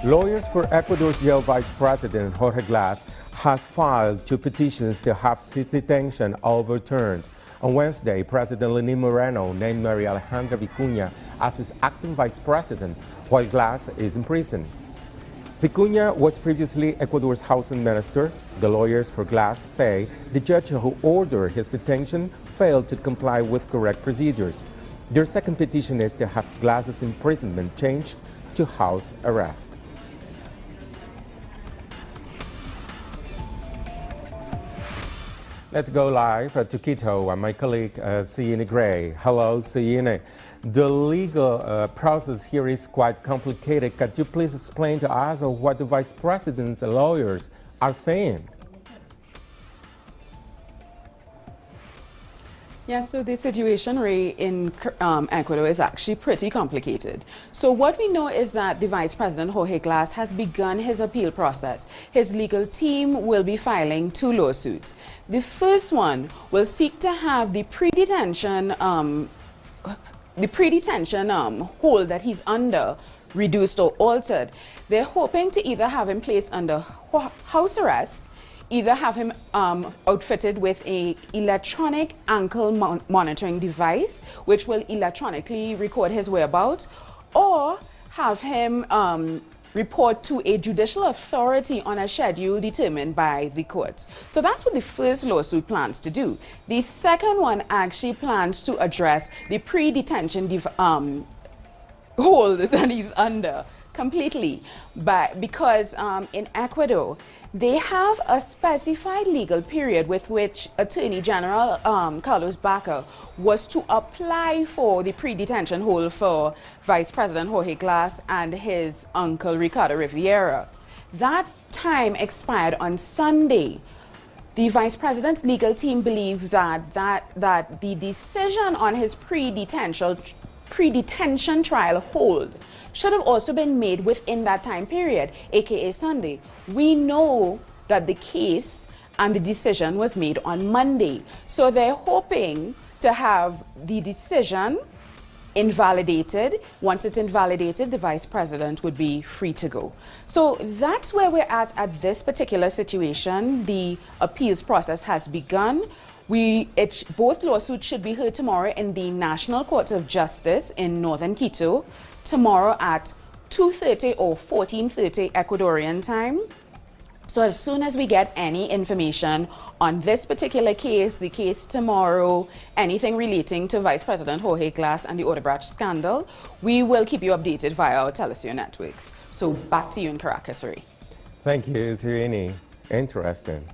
Lawyers for Ecuador's jail vice president, Jorge Glass, has filed two petitions to have his detention overturned. On Wednesday, President Lenín Moreno named Maria Alejandra Vicuña as his acting vice president, while Glass is in prison. Vicuña was previously Ecuador's housing minister. The lawyers for Glass say the judge who ordered his detention failed to comply with correct procedures. Their second petition is to have Glass's imprisonment changed to house arrest. Let's go live to Quito and my colleague Siene Gray. Hello, Siene. The legal process here is quite complicated. Could you please explain to us what the vice president's lawyers are saying? Yeah, so the situation, Ray, in Ecuador is actually pretty complicated. So what we know is that the Vice President Jorge Glass has begun his appeal process. His legal team will be filing two lawsuits. The first one will seek to have the pre-detention hold that he's under reduced or altered. They're hoping to either have him placed under house arrest, either have him outfitted with an electronic ankle monitoring device, which will electronically record his whereabouts, or have him report to a judicial authority on a schedule determined by the courts. So that's what the first lawsuit plans to do. The second one actually plans to address the pre-detention hold that he's under completely, but because in Ecuador they have a specified legal period with which Attorney General Carlos Baca was to apply for the pre-detention hold for Vice President Jorge Glass and his uncle Ricardo Riviera. That time expired on Sunday. The Vice President's legal team believed that the decision on his pre-detention trial hold should have also been made within that time period, aka Sunday. We know that the case and the decision was made on Monday. So they're hoping to have the decision invalidated. Once it's invalidated, the Vice President would be free to go. So that's where we're at this particular situation. The appeals process has begun. Both lawsuits should be heard tomorrow in the National Court of Justice in Northern Quito, tomorrow at 2:30 or 14:30 Ecuadorian time. So as soon as we get any information on this particular case, the case tomorrow, anything relating to Vice President Jorge Glass and the Odebrecht scandal, we will keep you updated via our Telesur networks. So back to you in Caracas, Ray. Thank you, Siene. Interesting.